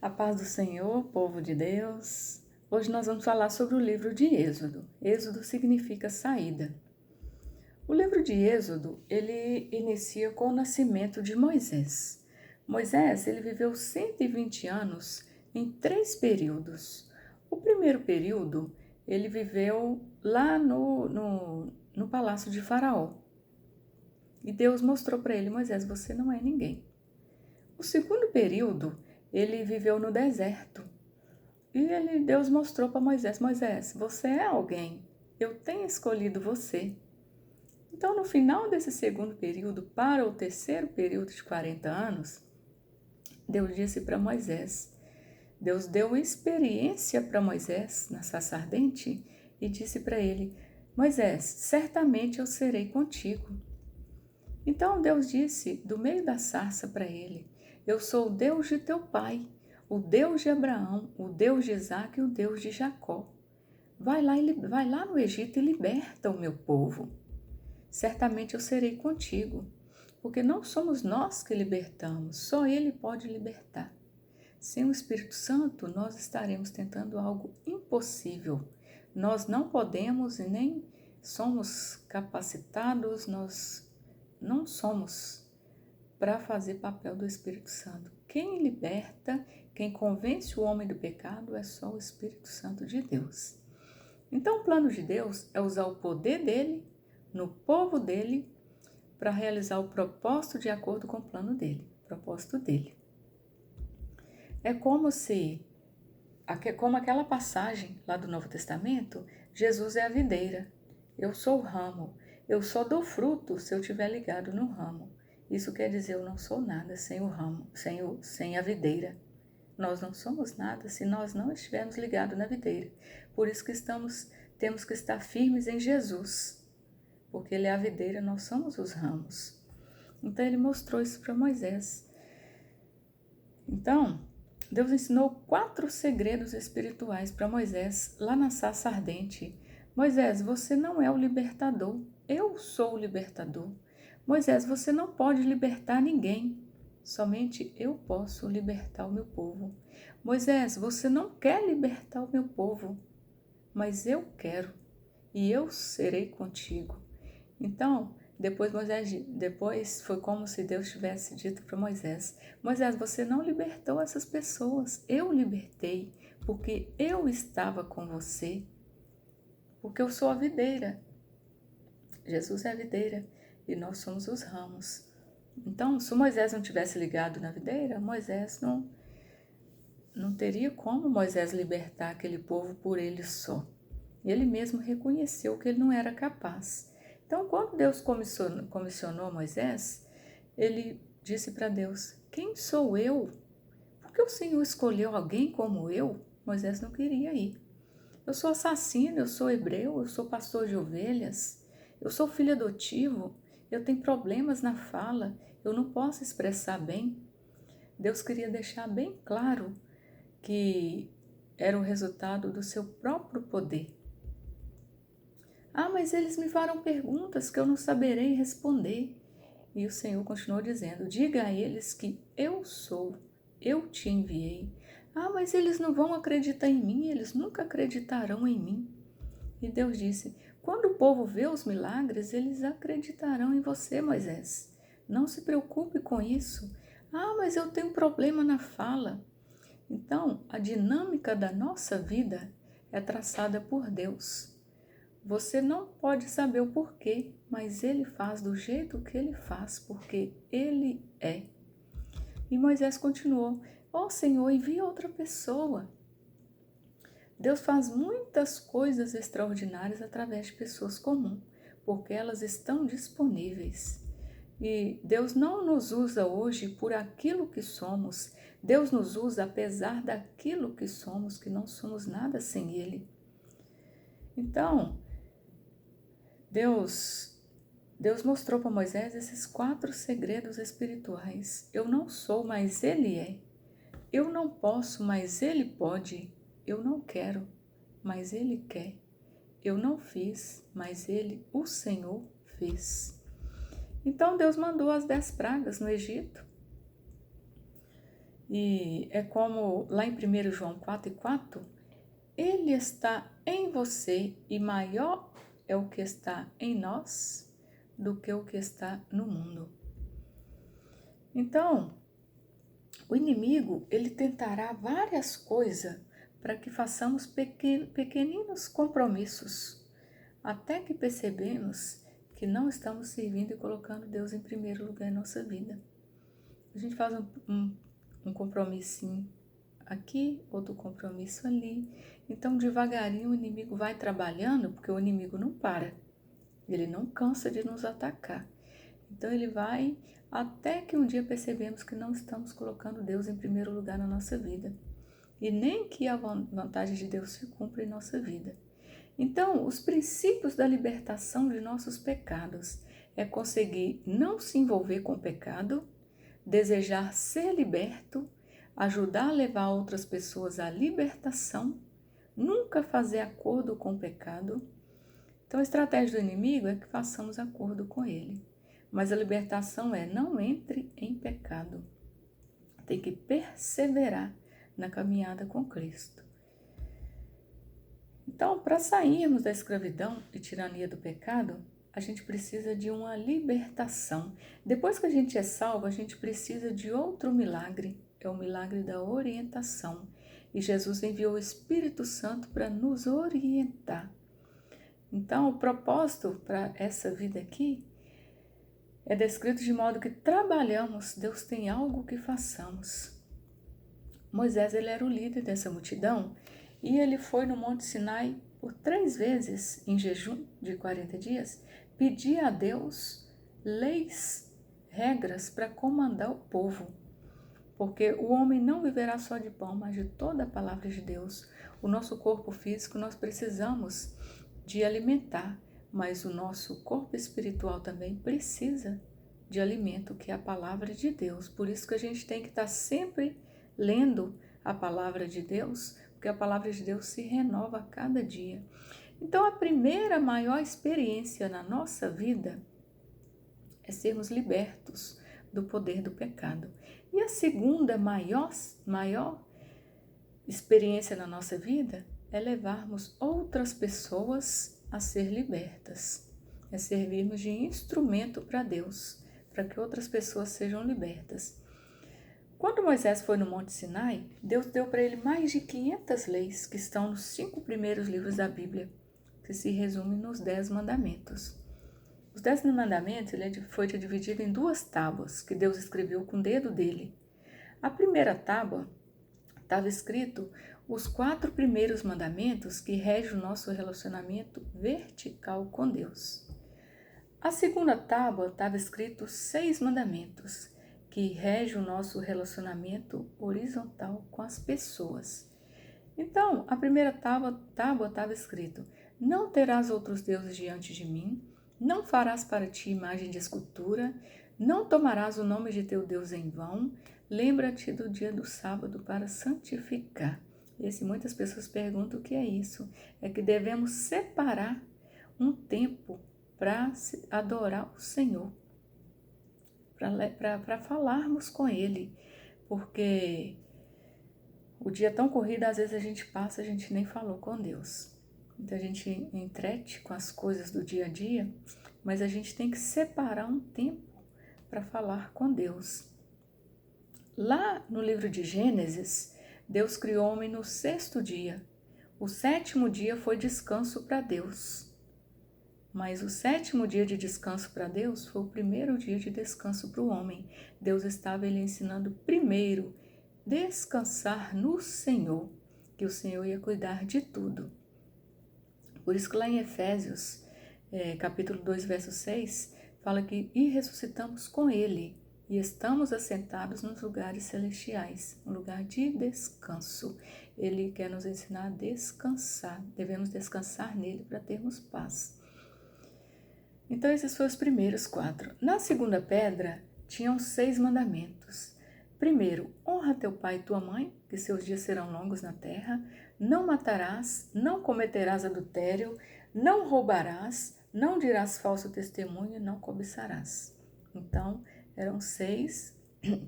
A paz do Senhor, povo de Deus. Hoje nós vamos falar sobre o livro de Êxodo. Êxodo significa saída. O livro de Êxodo, ele inicia com o nascimento de Moisés. Moisés, ele viveu 120 anos em 3 períodos. O primeiro período, ele viveu lá no palácio de Faraó. E Deus mostrou para ele: Moisés, você não é ninguém. O segundo período, ele viveu no deserto. E Deus mostrou para Moisés: Moisés, você é alguém. Eu tenho escolhido você. Então, no final desse segundo período, para o terceiro período de 40 anos, Deus disse para Moisés, Deus deu experiência para Moisés na sarça ardente e disse para ele: Moisés, certamente eu serei contigo. Então Deus disse do meio da sarça para ele: Eu sou o Deus de teu pai, o Deus de Abraão, o Deus de Isaque e o Deus de Jacó. Vai lá no Egito e liberta o meu povo. Certamente eu serei contigo, porque não somos nós que libertamos, só Ele pode libertar. Sem o Espírito Santo, nós estaremos tentando algo impossível. Nós não podemos e nem somos capacitados, nós não somos para fazer papel do Espírito Santo. Quem liberta, quem convence o homem do pecado é só o Espírito Santo de Deus. Então o plano de Deus é usar o poder dele no povo dele para realizar o propósito de acordo com o plano dele, o propósito dele. É como aquela passagem lá do Novo Testamento, Jesus é a videira, eu sou o ramo, eu só dou fruto se eu estiver ligado no ramo. Isso quer dizer, eu não sou nada sem o ramo, sem a videira. Nós não somos nada se nós não estivermos ligados na videira. Por isso que temos que estar firmes em Jesus, porque Ele é a videira, nós somos os ramos. Então Ele mostrou isso para Moisés. Então, Deus ensinou 4 segredos espirituais para Moisés lá na sarça ardente. Moisés, você não é o libertador, eu sou o libertador. Moisés, você não pode libertar ninguém, somente eu posso libertar o meu povo. Moisés, você não quer libertar o meu povo, mas eu quero e eu serei contigo. Então, depois foi como se Deus tivesse dito para Moisés: Moisés, você não libertou essas pessoas, eu libertei, porque eu estava com você, porque eu sou a videira. Jesus é a videira e nós somos os ramos. Então, se Moisés não tivesse ligado na videira, Moisés não teria como Moisés libertar aquele povo por ele só. Ele mesmo reconheceu que ele não era capaz. Então, quando Deus comissionou Moisés, ele disse para Deus: Quem sou eu? Por que o Senhor escolheu alguém como eu? Moisés não queria ir. Eu sou assassino, eu sou hebreu, eu sou pastor de ovelhas, eu sou filho adotivo, eu tenho problemas na fala, eu não posso expressar bem. Deus queria deixar bem claro que era o resultado do seu próprio poder. Ah, mas eles me farão perguntas que eu não saberei responder. E o Senhor continuou dizendo: Diga a eles que eu sou, eu te enviei. Ah, mas eles não vão acreditar em mim, eles nunca acreditarão em mim. E Deus disse: Quando o povo vê os milagres, eles acreditarão em você, Moisés. Não se preocupe com isso. Ah, mas eu tenho um problema na fala. Então, a dinâmica da nossa vida é traçada por Deus. Você não pode saber o porquê, mas Ele faz do jeito que Ele faz, porque Ele é. E Moisés continuou: Ó Senhor, envia outra pessoa. Deus faz muitas coisas extraordinárias através de pessoas comuns, porque elas estão disponíveis. E Deus não nos usa hoje por aquilo que somos, Deus nos usa apesar daquilo que somos, que não somos nada sem Ele. Então, Deus mostrou para Moisés esses 4 segredos espirituais. Eu não sou, mas Ele é. Eu não posso, mas Ele pode. Eu não quero, mas Ele quer. Eu não fiz, mas Ele, o Senhor, fez. Então Deus mandou as 10 pragas no Egito. E é como lá em 1 João 4:4, ele está em você e maior é o que está em nós do que o que está no mundo. Então, o inimigo, ele tentará várias coisas para que façamos pequeninos compromissos, até que percebemos que não estamos servindo e colocando Deus em primeiro lugar em nossa vida. A gente faz um compromissinho aqui, outro compromisso ali. Então, devagarinho, o inimigo vai trabalhando, porque o inimigo não para. Ele não cansa de nos atacar. Então, ele vai até que um dia percebemos que não estamos colocando Deus em primeiro lugar na nossa vida. E nem que a vontade de Deus se cumpra em nossa vida. Então, os princípios da libertação de nossos pecados é conseguir não se envolver com o pecado, desejar ser liberto, ajudar a levar outras pessoas à libertação, nunca fazer acordo com o pecado. Então, a estratégia do inimigo é que façamos acordo com ele. Mas a libertação é: não entre em pecado. Tem que perseverar na caminhada com Cristo. Então, para sairmos da escravidão e tirania do pecado, a gente precisa de uma libertação. Depois que a gente é salvo, a gente precisa de outro milagre, é o milagre da orientação. E Jesus enviou o Espírito Santo para nos orientar. Então, o propósito para essa vida aqui é descrito de modo que trabalhamos, Deus tem algo que façamos. Moisés, ele era o líder dessa multidão e ele foi no Monte Sinai por 3 vezes, em jejum de 40 dias, pedir a Deus leis, regras para comandar o povo. Porque o homem não viverá só de pão, mas de toda a palavra de Deus. O nosso corpo físico nós precisamos de alimentar, mas o nosso corpo espiritual também precisa de alimento, que é a palavra de Deus. Por isso que a gente tem que estar sempre lendo a palavra de Deus, porque a palavra de Deus se renova a cada dia. Então, a primeira maior experiência na nossa vida é sermos libertos do poder do pecado. E a segunda maior experiência na nossa vida é levarmos outras pessoas a ser libertas, é servirmos de instrumento para Deus, para que outras pessoas sejam libertas. Quando Moisés foi no Monte Sinai, Deus deu para ele mais de 500 leis que estão nos 5 primeiros livros da Bíblia, que se resumem nos 10 mandamentos. Os 10 mandamentos foi dividido em 2 tábuas que Deus escreveu com o dedo dele. A primeira tábua estava escrito os 4 primeiros mandamentos que regem o nosso relacionamento vertical com Deus. A segunda tábua estava escrito 6 mandamentos que regem o nosso relacionamento horizontal com as pessoas. Então, a primeira tábua estava escrito: não terás outros deuses diante de mim, não farás para ti imagem de escultura, não tomarás o nome de teu Deus em vão, lembra-te do dia do sábado para santificar. Muitas pessoas perguntam o que é isso. É que devemos separar um tempo para adorar o Senhor, para falarmos com Ele, porque o dia é tão corrido, às vezes a gente passa, a gente nem falou com Deus. Então a gente entrete com as coisas do dia a dia, mas a gente tem que separar um tempo para falar com Deus. Lá no livro de Gênesis, Deus criou o homem no 6º dia. O 7º dia foi descanso para Deus. Mas o 7º dia de descanso para Deus foi o primeiro dia de descanso para o homem. Deus estava lhe ensinando primeiro descansar no Senhor, que o Senhor ia cuidar de tudo. Por isso que lá em Efésios, capítulo 2, verso 6, fala que e ressuscitamos com Ele e estamos assentados nos lugares celestiais, um lugar de descanso. Ele quer nos ensinar a descansar, devemos descansar nele para termos paz. Então, esses foram os primeiros 4. Na segunda pedra, tinham 6 mandamentos. Primeiro, honra teu pai e tua mãe, que seus dias serão longos na terra. Não matarás, não cometerás adultério, não roubarás, não dirás falso testemunho, não cobiçarás. Então, eram 6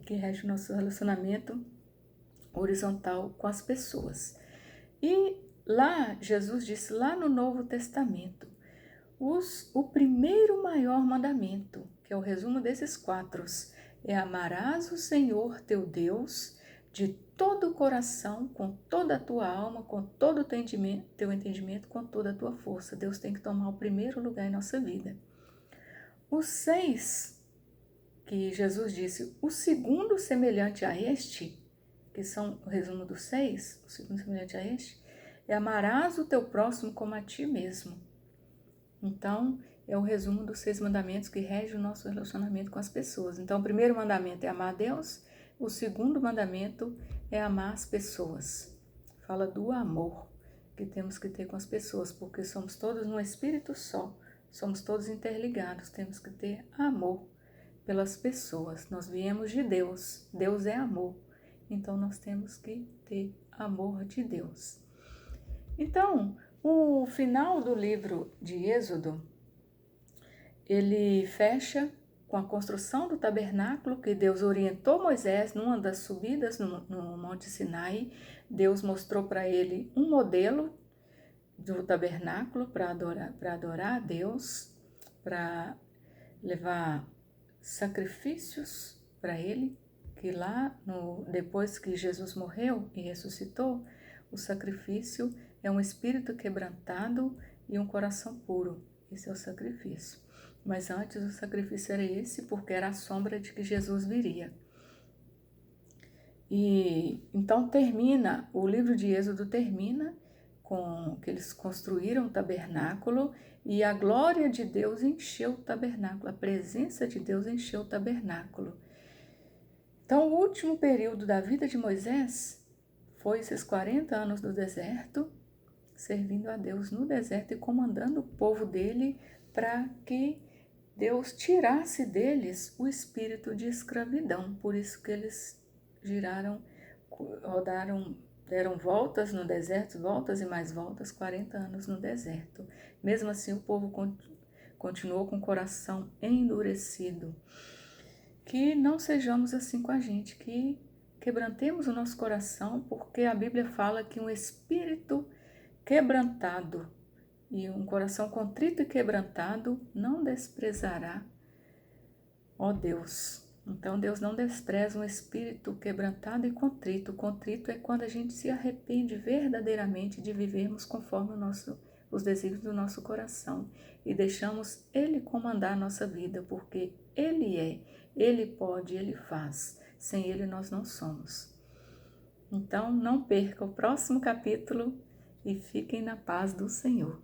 que regem o nosso relacionamento horizontal com as pessoas. E lá, Jesus disse, lá no Novo Testamento, o primeiro maior mandamento, que é o resumo desses 4, é amarás o Senhor teu Deus de todo o coração, com toda a tua alma, com todo o teu entendimento, com toda a tua força. Deus tem que tomar o primeiro lugar em nossa vida. Os 6, que Jesus disse, o segundo semelhante a este, que são o resumo dos 6, o segundo semelhante a este, é amarás o teu próximo como a ti mesmo. Então, é o resumo dos 6 mandamentos que regem o nosso relacionamento com as pessoas. Então, o primeiro mandamento é amar a Deus, o segundo mandamento é amar as pessoas. Fala do amor que temos que ter com as pessoas, porque somos todos num espírito só, somos todos interligados, temos que ter amor pelas pessoas. Nós viemos de Deus, Deus é amor, então nós temos que ter amor de Deus. Então, o final do livro de Êxodo, ele fecha com a construção do tabernáculo, que Deus orientou Moisés numa das subidas no Monte Sinai. Deus mostrou para ele um modelo do tabernáculo para adorar a Deus, para levar sacrifícios para ele, que lá, depois que Jesus morreu e ressuscitou, o sacrifício é um espírito quebrantado e um coração puro. Esse é o sacrifício. Mas antes o sacrifício era esse, porque era a sombra de que Jesus viria. E então o livro de Êxodo termina com que eles construíram o tabernáculo e a glória de Deus encheu o tabernáculo, a presença de Deus encheu o tabernáculo. Então, o último período da vida de Moisés foi esses 40 anos do deserto, servindo a Deus no deserto e comandando o povo dele para que Deus tirasse deles o espírito de escravidão. Por isso que eles deram voltas no deserto, voltas e mais voltas, 40 anos no deserto. Mesmo assim, o povo continuou com o coração endurecido. Que não sejamos assim com a gente, que quebrantemos o nosso coração, porque a Bíblia fala que um espírito quebrantado e um coração contrito e quebrantado não desprezará, ó Deus. Então Deus não despreza um espírito quebrantado e contrito. Contrito é quando a gente se arrepende verdadeiramente de vivermos conforme os desígnios do nosso coração e deixamos Ele comandar a nossa vida, porque Ele pode, Ele faz. Sem Ele nós não somos. Então não perca o próximo capítulo e fiquem na paz do Senhor.